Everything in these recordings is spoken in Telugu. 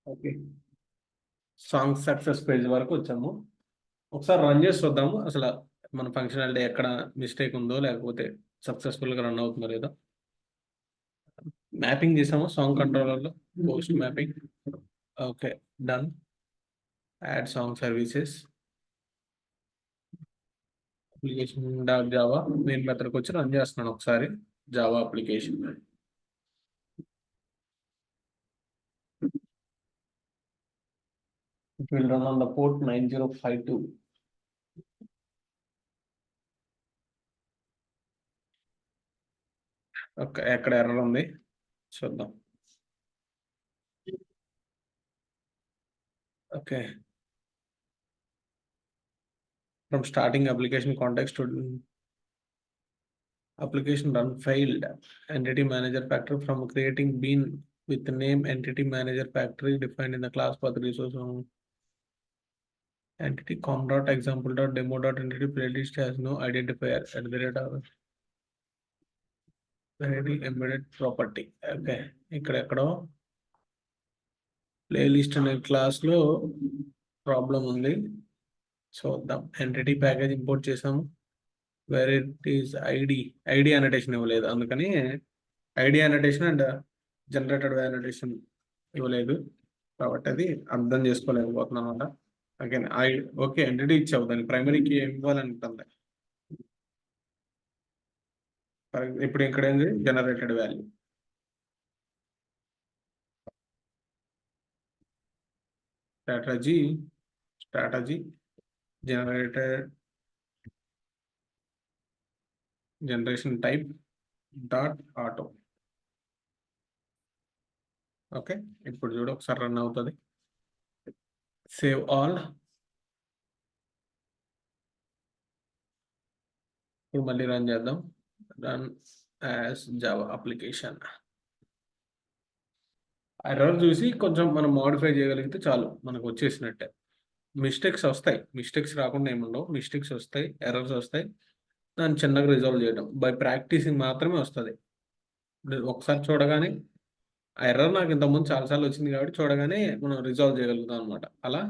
ఓకే, సాంగ్ సక్సెస్ పేజ్ వరకు వచ్చాము. ఒకసారి రన్ చేసి చూద్దాము అసలు మన ఫంక్షనాలిటీ ఎక్కడ మిస్టేక్ ఉందో, లేకపోతే సక్సెస్ఫుల్గా రన్ అవుతుందో లేదో. మ్యాపింగ్ చేసాము సాంగ్ కంట్రోలర్లో, post mapping. Okay, done. Add song services, application dot Java main మెథడ్కి వచ్చి రన్ చేస్తున్నాను ఒకసారి. Java application will run on the port 9052. Okay, ఎక్కడ ఎర్రర్ ఉంది చూద్దాం. Okay, from starting application context to application run failed. Entity manager factory from creating bean with the name entity manager factory defined in the class path resource entity com dot example dot demo dot entity playlist has no identifier at the rate of very embedded property. Okay, ఇక్కడ ఎక్కడో ప్లేలిస్ట్ అనే క్లాస్ లో ప్రాబ్లం ఉంది. చూద్దాం. ఎంటిటీ ప్యాకేజ్ ఇంపోర్ట్ చేసాము, wear it is ID annotation ఇవ్వలేదు, అందుకని ID annotation and generated annotation ఇవ్వలేదు, కాబట్టి అది అర్థం చేసుకోలేకపోతున్నాను అనమాట. అగైన్ ఓకే, ఎంటిటీ ఇచ్చావు, దానికి ప్రైమరీకి ఏం ఇవ్వాలంటుంది. ఇప్పుడు ఇక్కడ ఏంది generated value. Strategy generated generation type dot auto. Okay, ఇప్పుడు చూడు ఒకసారి రన్ అవుతుంది. Save all. ఇప్పుడు మళ్ళీ రన్ చేద్దాం. Run as Java application. Error చూసి కొంచెం మనం మోడిఫై చేయగలిగితే చాలు, మనకు వచ్చేసినట్టే. మిస్టేక్స్ వస్తాయి, మిస్టేక్స్ రాకుండా ఏముండవు, మిస్టేక్స్ వస్తాయి, ఎర్రర్స్ వస్తాయి. దాన్ని చిన్నగా రిజాల్వ్ చేయడం బై ప్రాక్టీసింగ్ మాత్రమే వస్తుంది. ఒకసారి చూడగానే ఆ ఎర్రర్ నాకు ఇంతకుముందు చాలాసార్లు వచ్చింది కాబట్టి చూడగానే మనం రిజాల్వ్ చేయగలుగుతాం అనమాట. అలా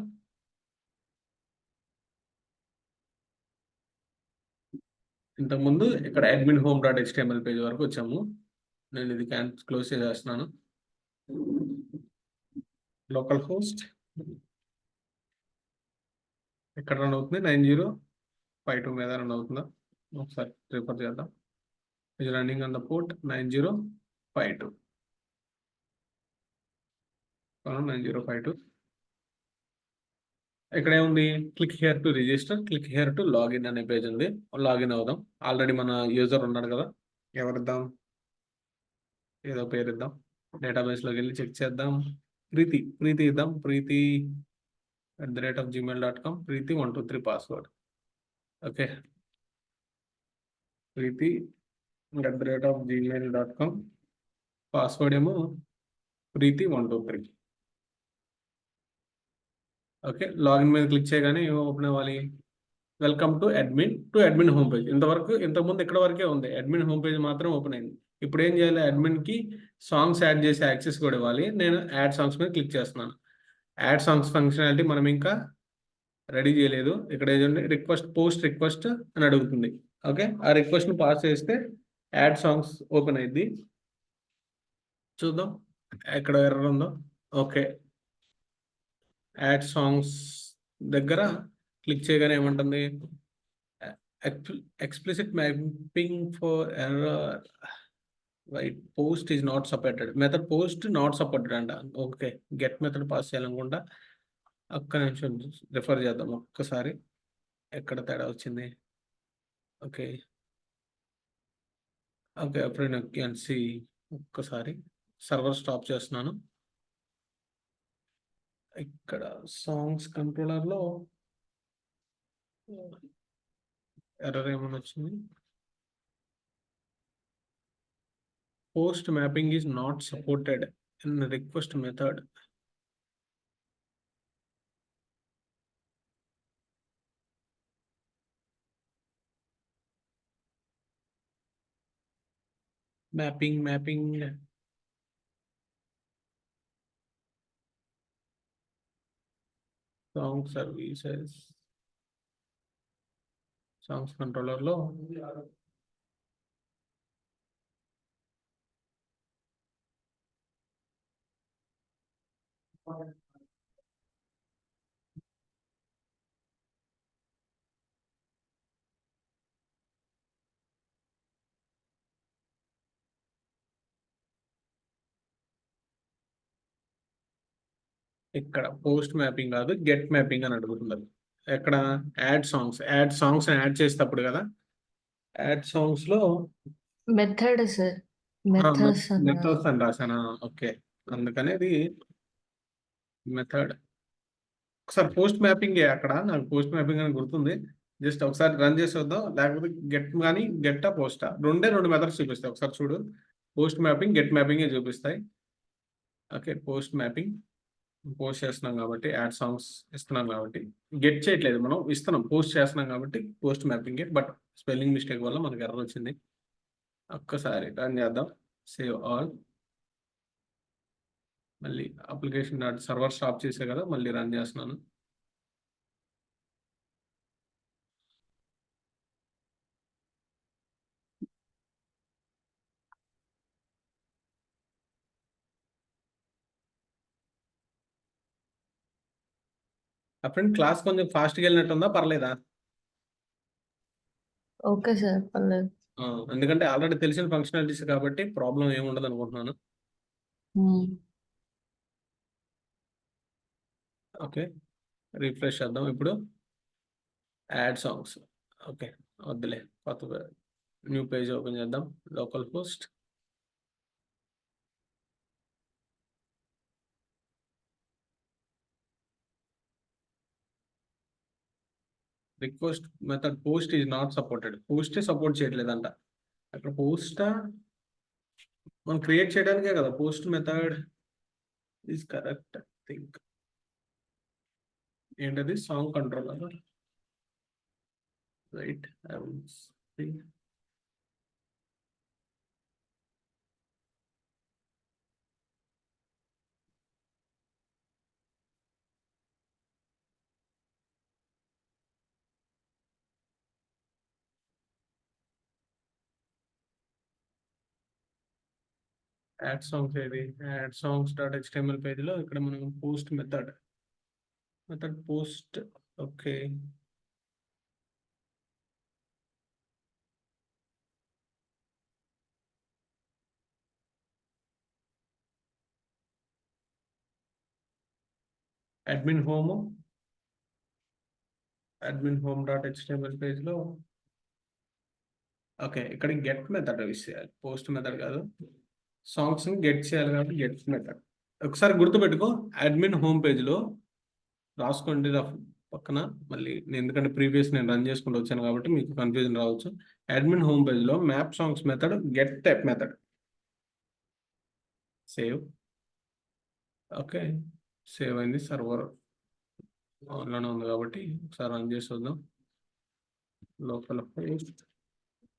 ఇంతకుముందు ఇక్కడ admin home dot HTML page వరకు వచ్చాము. నేను ఇది క్లోజ్ చేసేస్తున్నాను. లోకల్ హోస్ట్ ఎక్కడ రన్ అవుతుంది, 9052 మీద రన్ అవుతుందా ఒకసారి రిఫర్ చేద్దాం. ఇది రన్నింగ్ ఆన్ ద పోర్ట్ 9052. 9052. ఇక్కడ ఏముంది, click here to register, click here to login అనే పేజ్ ఉంది. లాగిన్ అవుదాం. ఆల్రెడీ మన యూజర్ ఉన్నాడు కదా, ఎవరిద్దాం, ఏదో పేరు ఇద్దాం. డేటాబేస్లోకి వెళ్ళి చెక్ చేద్దాం. ప్రీతి ఇద్దాం. Preeti@gmail.com. Preeti 123 password. Okay, Preeti@gmail.com. Password ఏమో Preeti 123. ఓకే, లాగిన్ మీద క్లిక్ చేయగానే ఏమో ఓపెన్ అవ్వాలి. Welcome to admin home page. ఇంతకుముందు ఇక్కడ వరకే ఉంది, అడ్మిన్ హోమ్ పేజ్ మాత్రం ఓపెన్ అయింది. ఇప్పుడు ఏం చేయాలి, అడ్మిన్కి సాంగ్స్ యాడ్ చేసే యాక్సెస్ కూడా ఇవ్వాలి. నేను యాడ్ సాంగ్స్ మీద క్లిక్ చేస్తున్నాను. యాడ్ సాంగ్స్ ఫంక్షనాలిటీ మనం ఇంకా రెడీ చేయలేదు. ఇక్కడ ఏదంటే పోస్ట్ రిక్వెస్ట్ అని అడుగుతుంది. ఓకే, ఆ రిక్వెస్ట్ని పాస్ చేస్తే యాడ్ సాంగ్స్ ఓపెన్ అయింది. చూద్దాం ఎక్కడ ఎర్రర్ ఉందో. ఓకే, యాడ్ సాంగ్స్ దగ్గర క్లిక్ చేయగానే ఏమంటుంది, explicit mapping for error right, post is not supported, method post not supported అంట. ఓకే, గెట్ మెథడ్ పాస్ చేయాలనుకుంటా. ఒక్క నిమిషం రిఫర్ చేద్దాం ఒక్కసారి, ఎక్కడ తేడా వచ్చింది. ఓకే ఓకే, సి ఒక్కసారి సర్వర్ స్టాప్ చేస్తున్నాను. ఇక్కడ సాంగ్స్ కంట్రోలర్లో ఎర్రర్ ఏమైనా వచ్చింది. Post mapping is not supported in request method. Mapping song services, songs కంట్రోలర్లో ఇక్కడ పోస్ట్ మ్యాపింగ్ కాదు, గెట్ మ్యాపింగ్ అని అడుగుతున్నారు. ఎక్కడ యాడ్ సాంగ్స్ యాడ్ చేసేటప్పుడు కదా, యాడ్ సాంగ్స్ లో మెథడ్ సార్, మెథడ్స్ మెథడ్స్ అని రాసానా? ఓకే, అందుకని ఇది మెథడ్. ఒకసారి పోస్ట్ మ్యాపింగ్ అక్కడ నాకు పోస్ట్ మ్యాపింగ్ అని గుర్తుంది. జస్ట్ ఒకసారి రన్ చేసి వద్దాం, లేకపోతే గెట్ కానీ గెట్టా పోస్టా రెండు మెథడ్స్ చూపిస్తాయి. ఒకసారి చూడు, పోస్ట్ మ్యాపింగ్ గెట్ మ్యాపింగ్ చూపిస్తాయి. ఓకే, పోస్ట్ మ్యాపింగ్ పోస్ట్ చేస్తున్నాం కాబట్టి, యాడ్ సాంగ్స్ ఇస్తున్నాం కాబట్టి, గెట్ చేయట్లేదు, మనం ఇస్తున్నాం, పోస్ట్ చేస్తున్నాం కాబట్టి post mapping. But spelling mistake వల్ల మనకి ఎర్రర్ వచ్చింది. ఒక్కసారి రన్ చేద్దాం, సేవ్ ఆల్. మళ్ళీ అప్లికేషన్ సర్వర్ స్టాప్ చేసే కదా, మళ్ళీ రన్ చేస్తున్నాను. ఫ్రెండ్ క్లాస్ కొంచెం ఫాస్ట్గా వెళ్ళినట్టుందా, పర్లేదా? ఓకే సార్, పర్లేదు. ఎందుకంటే ఆల్రెడీ తెలిసిన ఫంక్షనాలిటీస్ కాబట్టి ప్రాబ్లం ఏముండదు అనుకుంటున్నాను. ఓకే, రిఫ్రెష్ చేద్దాం ఇప్పుడు. యాడ్ సాంగ్స్, ఓకే వద్దులే, కొత్త న్యూ పేజ్ ఓపెన్ చేద్దాం. Local post, request method post is not supported. పోస్టే సపోర్ట్ చేయట్లేదంట. అక్కడ పోస్టా మనం క్రియేట్ చేయడానికే కదా post method is correct think. ఏంటది? Song controller, right? Add songs ఏది? యాడ్ సాంగ్స్ డాట్ హెచ్టిఎంఎల్ పేజ్లో ఇక్కడ మనం post method post. Okay, admin home dot HTML పేజ్లో. ఓకే, ఇక్కడ గెట్ మెథడ్ యూస్ చేయాలి, పోస్ట్ మెథడ్ కాదు. సాంగ్స్ని గెట్ చేయాలి కాబట్టి గెట్ మెథడ్. ఒకసారి గుర్తుపెట్టుకో, అడ్మిన్ హోమ్ పేజ్లో రాసుకోండి పక్కన. మళ్ళీ ఎందుకంటే ప్రీవియస్ నేను రన్ చేసుకుంటూ వచ్చాను కాబట్టి మీకు కన్ఫ్యూజన్ రావచ్చు. అడ్మిన్ హోమ్ పేజ్లో map songs method get type method. Save. Okay, save అయింది. సర్వర్ ఆన్లోనే ఉంది కాబట్టి ఒకసారి రన్ చేసి వద్దాం. లోకల్ హోస్ట్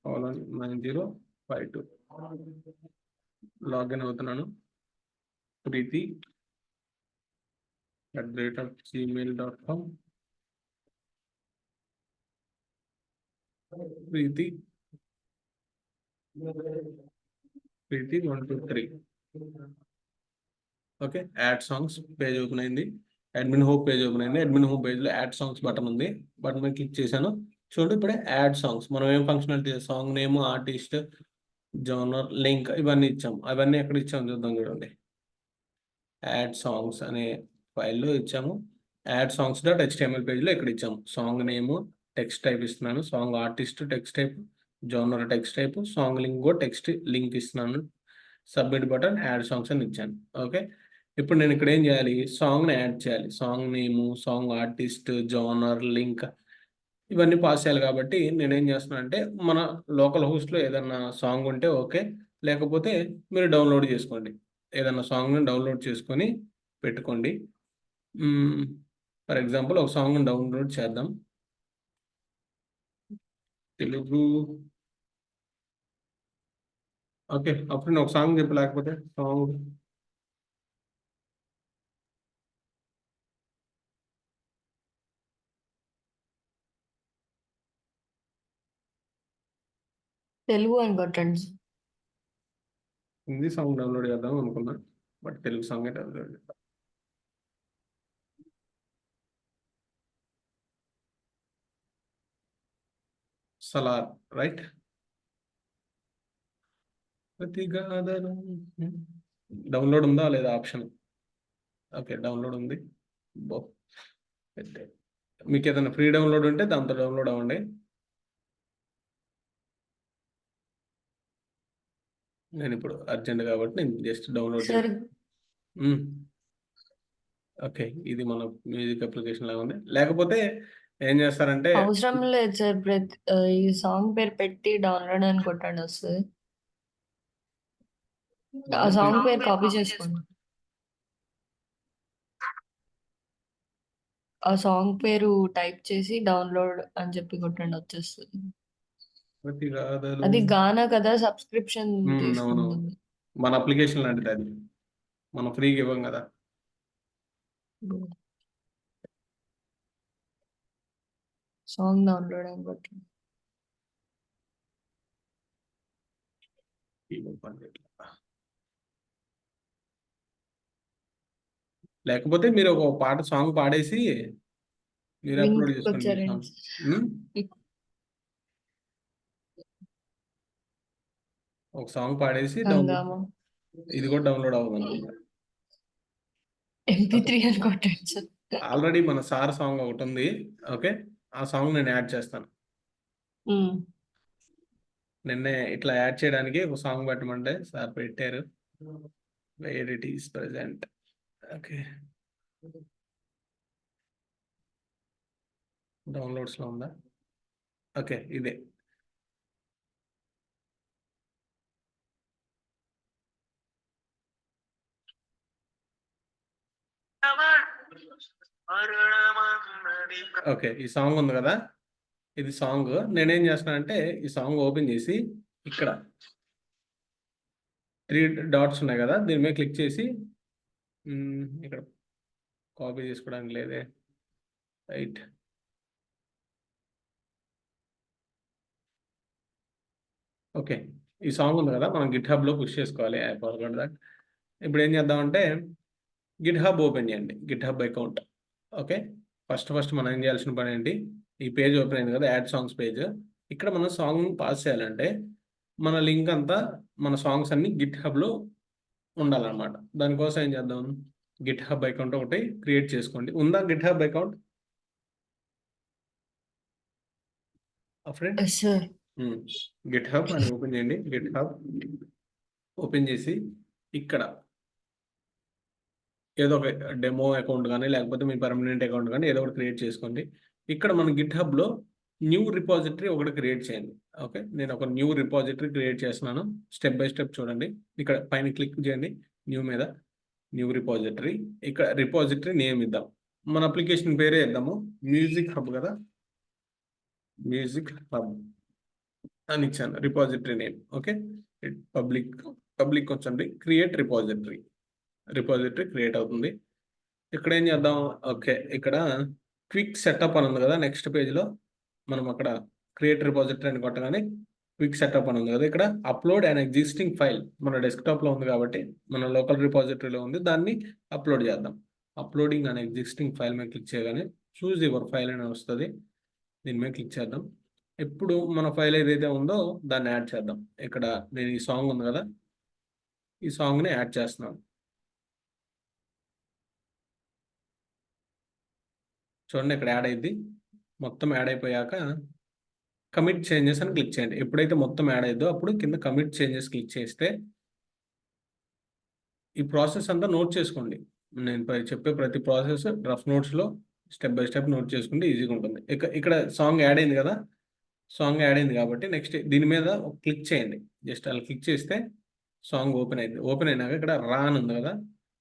9052 లాగిన్ అవుతున్నాను. ప్రీతి @gmail.com. ప్రీతి 123. Okay, add songs page open అయింది. అడ్మిన్ హోమ్ పేజ్ ఓపెన్ అయింది. అడ్మిన్ హోమ్ పేజ్లో యాడ్ సాంగ్స్ బటన్ ఉంది. బటన్ మీద క్లిక్ చేశాను. చూడండి, ఇప్పుడే యాడ్ సాంగ్స్. మనం ఏం functionality, song name, artist, genre, link ఇవన్నీ ఇచ్చాం. అవన్నీ ఎక్కడ ఇచ్చాము చూద్దాం. చూడండి, యాడ్ సాంగ్స్ అనే ఫైల్లో ఇచ్చాము. యాడ్ సాంగ్స్ డాట్ హెచ్టిఎంఎల్ పేజ్లో ఇక్కడ ఇచ్చాము. సాంగ్ నేమ్ టెక్స్ట్ టైప్ ఇస్తున్నాను, song artist text type, genre text type, song link text link ఇస్తున్నాను. సబ్మిట్ బటన్, యాడ్ సాంగ్స్ అని ఇచ్చాను. ఓకే, ఇప్పుడు నేను ఇక్కడ ఏం చేయాలి? సాంగ్ని యాడ్ చేయాలి. సాంగ్ నేము, సాంగ్ ఆర్టిస్ట్, జోనర్, లింక్ ఇవన్నీ పాస్ చేయాలి. కాబట్టి నేనేం చేస్తున్నాను అంటే, మన లోకల్ హోస్ట్లో ఏదన్నా సాంగ్ ఉంటే ఓకే, లేకపోతే మీరు డౌన్లోడ్ చేసుకోండి. ఏదన్నా సాంగ్ని డౌన్లోడ్ చేసుకొని పెట్టుకోండి. ఫర్ ఎగ్జాంపుల్ ఒక సాంగ్ని డౌన్లోడ్ చేద్దాం. తెలుగు. ఓకే, అప్పుడు నేను ఒక సాంగ్ చెప్పు, లేకపోతే సాంగ్. తెలుగు అని కొట్టండి సార్. హిందీ సాంగ్ డౌన్లోడ్ చేద్దాం అనుకున్నా, బట్ తెలుగు సాంగ్ డౌన్లోడ్ చేద్దాం. సలార్ రైట్. ప్రతిగాథను డౌన్లోడ్ ఉందా లేదా ఆప్షన్? ఓకే, డౌన్లోడ్ ఉంది. బో పెట్టే. మీకు ఏదైనా ఫ్రీ డౌన్లోడ్ ఉంటే దాంతో డౌన్లోడ్ అవ్వండి. నేను ఇప్పుడు అర్జెంట్ కాబట్టి నేను జస్ట్ డౌన్లోడ్ సార్ ఓకే, ఇది మన మ్యూజిక్ అప్లికేషన్ లాగా ఉంది. లేకపోతే ఏం చేస్తారంటే అవసరం లేదు సార్. ఈ సాంగ్ పేరు పెట్టి డౌన్లోడ్ అని కొట్టండి వస్తుంది. ఆ సాంగ్ పేరు కాపీ చేసుకోండి. ఆ సాంగ్ పేరు టైప్ చేసి డౌన్లోడ్ అని చెప్పి కొట్టండి వచ్చేస్తుంది. ప్రతిగాథలు అది గానా కదా, సబ్స్క్రిప్షన్ అవును, తీసుకుంటుంది. మన అప్లికేషన్ లాంటిది అది, మనం ఫ్రీగా ఇవ్వం కదా. సాంగ్ డౌన్లోడ్ అని కొట్టండి. లేకపోతే మీరు ఒక పాట సాంగ్ పాడేసి మీరు అప్లోడ్ లింక్ చేసుకోండి మీ వచ్చారండి. సాంగ్. ఒక సాంగ్ పాడేసి డౌన్లోడ్, హంగామా ఇది కూడా డౌన్లోడ్ అవ్వదు. MP3 అని కొట్టండి సార్. ఆల్రెడీ మన సార్ సాంగ్ ఒకటి ఉంది. ఓకే, ఆ సాంగ్ నేను యాడ్ చేస్తాను. నిన్నే ఇట్లా యాడ్ చేయడానికి ఒక సాంగ్ పెట్టమంటే సార్ పెట్టారు. Where it is present. Okay, downloads లో ఉందా? ఓకే, ఇదే. ఓకే, ఈ సాంగ్ ఉంది కదా, ఇది సాంగ్. నేనేం చేస్తున్నా అంటే ఈ సాంగ్ ఓపెన్ చేసి ఇక్కడ 3 డాట్స్ ఉన్నాయి కదా, దీని మీద క్లిక్ చేసి ఇక్కడ కాపీ చేసుకోవడానికి లేదే, రైట్. ఓకే, ఈ సాంగ్ ఉంది కదా, మనం గిట్ హబ్లో పుష్ చేసుకోవాలి. దట్ ఇప్పుడు ఏం చేద్దామంటే గిట్ హబ్ ఓపెన్ చేయండి, Git hub account. Okay, first మనం ఏం చేయాల్సిన పని ఏంటి, ఈ పేజ్ ఓపెన్ అయింది కదా, యాడ్ సాంగ్స్ పేజ్. ఇక్కడ మనం సాంగ్ పాస్ చేయాలంటే మన లింక్ అంతా, మన సాంగ్స్ అన్ని గిట్ హబ్లో ఉండాలన్నమాట. దానికోసం ఏం చేద్దాం, గిట్ హబ్ అకౌంట్ ఒకటి క్రియేట్ చేసుకోండి. ఉందా Git hub account friend? Sir Git hub అని ఓపెన్ చేయండి. గిట్ హబ్ ఓపెన్ చేసి ఇక్కడ ఏదో ఒక డెమో అకౌంట్ కానీ లేకపోతే మీ పర్మనెంట్ అకౌంట్ కానీ ఏదో ఒకటి క్రియేట్ చేసుకోండి. ఇక్కడ మన గిట్ హబ్లో న్యూ రిపాజిటరీ ఒకటి క్రియేట్ చేయండి. ఓకే, నేను ఒక న్యూ రిపాజిటరీ క్రియేట్ చేస్తున్నాను. స్టెప్ బై స్టెప్ చూడండి. ఇక్కడ పైన క్లిక్ చేయండి, న్యూ మీద, న్యూ రిపాజిటరీ. ఇక్కడ రిపాజిటరీ నేమ్ ఇద్దాం, మన అప్లికేషన్ పేరే ఇద్దాము, మ్యూజిక్ హబ్ కదా, మ్యూజిక్ హబ్ అని ఇచ్చాను రిపాజిటరీ నేమ్. ఓకే, పబ్లిక్ వచ్చండి, క్రియేట్ రిపాజిటరీ క్రియేట్ అవుతుంది. ఇక్కడ ఏం చేద్దాం, ఓకే, ఇక్కడ క్విక్ సెటప్ అని ఉంది కదా, నెక్స్ట్ పేజ్లో మనం అక్కడ క్రియేట్ రిపాజిటరీ అని కొట్టగానే క్విక్ సెటప్ అని ఉంది కదా, ఇక్కడ అప్లోడ్ అన్ ఎగ్జిస్టింగ్ ఫైల్ మన డెస్క్టాప్లో ఉంది కాబట్టి మన లోకల్ రిపాజిటరీలో ఉంది, దాన్ని అప్లోడ్ చేద్దాం. అప్లోడింగ్ అన్ ఎగ్జిస్టింగ్ ఫైల్ మీద క్లిక్ చేయగానే చూజ్ యువర్ ఫైల్ అని వస్తుంది, దీని మీద క్లిక్ చేద్దాం. ఇప్పుడు మన ఫైల్ ఏదైతే ఉందో దాన్ని యాడ్ చేద్దాం. ఇక్కడ నేను ఈ సాంగ్ ఉంది కదా, ఈ సాంగ్ని యాడ్ చేస్తున్నాను. చూడండి, ఇక్కడ యాడ్ అయింది. మొత్తం యాడ్ అయిపోయాక కమిట్ చేంజెస్ అని క్లిక్ చేయండి. ఎప్పుడైతే మొత్తం యాడ్ అయ్యిందో అప్పుడు కింద కమిట్ చేంజెస్ క్లిక్ చేస్తే ఈ ప్రాసెస్ అంతా నోట్ చేసుకోండి. నేను చెప్పే ప్రతి ప్రాసెస్ రఫ్ నోట్స్లో స్టెప్ బై స్టెప్ నోట్ చేసుకుంటే ఈజీగా ఉంటుంది. ఇక్కడ సాంగ్ యాడ్ అయింది కదా, సాంగ్ యాడ్ అయింది కాబట్టి నెక్స్ట్ దీని మీద క్లిక్ చేయండి. జస్ట్ అలా క్లిక్ చేస్తే సాంగ్ ఓపెన్ అయింది. ఓపెన్ అయినాక ఇక్కడ రా అని ఉంది కదా,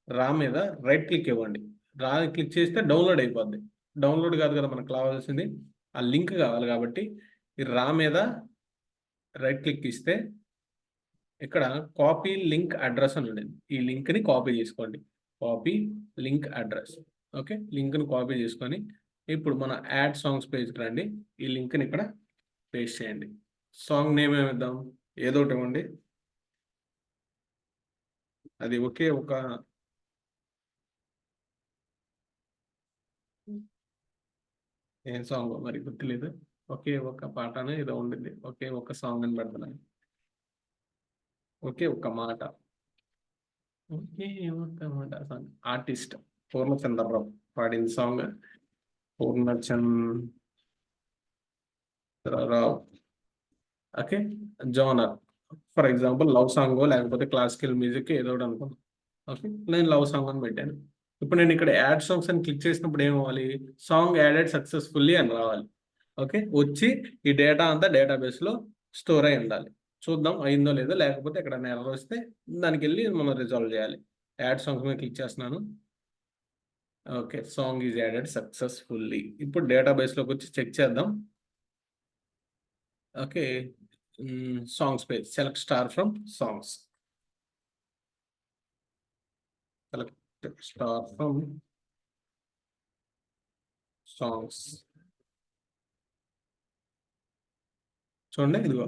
రా మీద రైట్ క్లిక్ ఇవ్వండి. రా క్లిక్ చేస్తే డౌన్లోడ్ అయిపోద్ది. డౌన్లోడ్ కాదు కదా మనకు కావాల్సింది, ఆ లింక్ కావాలి కాబట్టి ఈ రా మీద రైట్ క్లిక్ ఇస్తే ఇక్కడ కాపీ లింక్ అడ్రస్ అని ఉండేది, ఈ లింక్ని కాపీ చేసుకోండి. Copy link address. ఓకే, లింక్ని కాపీ చేసుకొని ఇప్పుడు మన యాడ్ సాంగ్స్ పేజ్కి రండి. ఈ లింక్ని ఇక్కడ పేస్ట్ చేయండి. సాంగ్ నేమ్ ఏమిద్దాం, ఏదో ఒకటి ఇవ్వండి. అది ఒకే ఒక ఏం సాంగ్ మరి గుర్తులేదు. ఒకే ఒక పాటను ఏదో ఉండింది. ఒకే ఒక సాంగ్ అని పెడుతున్నాను. ఒకే ఒక మాట. ఒకే ఒక మాట సాంగ్. ఆర్టిస్ట్ పూర్ణచంద్రరావు పాడిన song. Purnachandrarao. Okay. Genre for example love song లేకపోతే క్లాసికల్ మ్యూజిక్ ఏదో ఒకటి అనుకున్నాను. ఓకే, నేను లవ్ సాంగ్ అని పెట్టాను. ఇప్పుడు నేను ఇక్కడ యాడ్ సాంగ్స్ అని క్లిక్ చేసినప్పుడు ఏమవ్వాలి? సాంగ్ యాడెడ్ సక్సెస్ఫుల్లీ అని రావాలి. ఓకే, వచ్చి ఈ డేటా అంతా డేటాబేస్లో స్టోర్ అయి ఉండాలి. చూద్దాం అయిందో లేదో. లేకపోతే ఇక్కడ ఎర్రర్ వస్తే దానికి వెళ్ళి మనం రిజాల్వ్ చేయాలి. యాడ్ సాంగ్స్ మీద క్లిక్ చేస్తున్నాను. Okay, song is added successfully. ఇప్పుడు డేటాబేస్లోకి వచ్చి చెక్ చేద్దాం. Okay, songs page select star from songs. Select star from songs. చూడండి ఇదిగో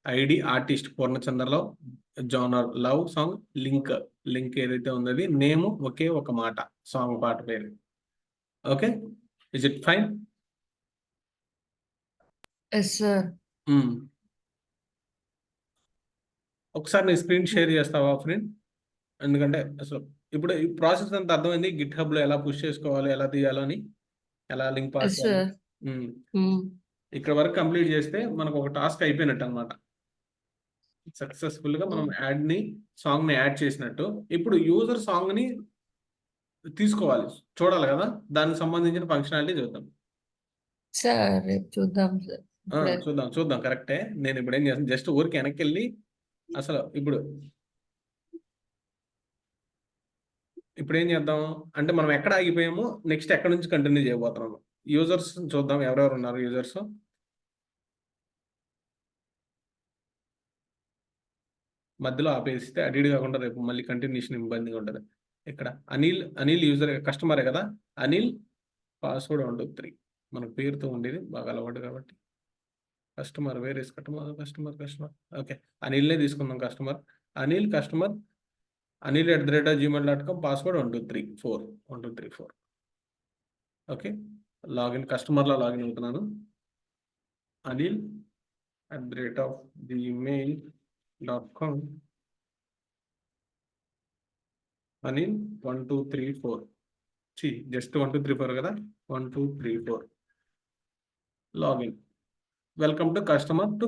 ID artist Purnachandra Rao, genre love song, link ఏదైతే ఉందో నేమ్ ఒకే ఒక మాట సాంగ్ పాట పేరు. Okay, is it fine? Yes sir. ఒకసారి నీ స్క్రీన్ షేర్ చేస్తావా ఫ్రెండ్? ఎందుకంటే అసలు ఇప్పుడు ఈ ప్రాసెస్ అంతా అర్థమైంది. గిట్ హబ్ లో ఎలా పుష్ చేసుకోవాలి, ఎలా తీయాలో అని, ఎలా లింక్ పాస్ ఎస్ చేయాలి. సార్. ఇక్కడ వరకు కంప్లీట్ చేస్తే మనకు ఒక టాస్క్ అయిపోయినట్టు అనమాట. సక్సెస్ఫుల్ గా మనం సాంగ్ ని యాడ్ చేసినట్టు. ఇప్పుడు యూజర్ సాంగ్ ని తీసుకోవాలి, చూడాలి కదా, దానికి సంబంధించిన ఫంక్షనాలిటీ చూద్దాం. సార్ రేపు చూద్దాం సార్. చూద్దాం కరెక్టే. నేను ఇప్పుడు ఏం చేస్తాను, జస్ట్ ఊరికి వెనక్కి వెళ్ళి అసలు ఇప్పుడు ఏం చేద్దాం అంటే మనం ఎక్కడ ఆగిపోయామో నెక్స్ట్ ఎక్కడ నుంచి కంటిన్యూ చేయబోతున్నాము. యూజర్స్ చూద్దాం, ఎవరెవరు ఉన్నారు యూజర్స్. మధ్యలో ఆపేస్తే అడిడ్ కాకుండా రేపు మళ్ళీ కంటిన్యూషన్ ఇబ్బందిగా ఉంటుంది. ఇక్కడ అనిల్ యూజర్ కస్టమరే కదా. అనిల్ పాస్వర్డ్ 1 2 3 మన పేరుతో ఉండేది బాగా అలవాటు కాబట్టి. Customer where is customer. Okay, అనిల్నే తీసుకుందాం. Anil customer anil@gmail.com password 1 2 3 4 1 2 3 4. Okay, login కస్టమర్లో లాగిన్ అవుతున్నాను. anil@gmail.com అనిల్ 1 2 3 4 జస్ట్ 1 2 3 4 కదా. 1 2 3 4 login. Welcome to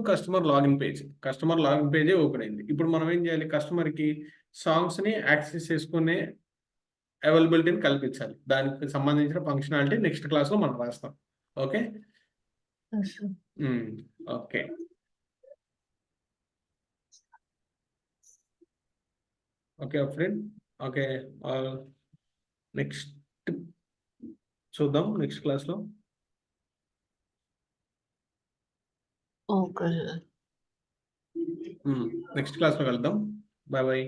customer login page. Customer login పేజే ఓపెన్ అయింది. ఇప్పుడు మనం ఏం చేయాలి? కస్టమర్కి సాంగ్స్ ని యాక్సెస్ చేసుకునే అవైలబిలిటీని కల్పించాలి. దానికి సంబంధించిన ఫంక్షనాలిటీ నెక్స్ట్ క్లాస్లో మనం రాస్తాం. Okay. Okay, okay friend. Okay, next చూద్దాం నెక్స్ట్ క్లాస్లో. ఓకే. నెక్స్ట్ క్లాస్లో కలుద్దాం. Bye bye.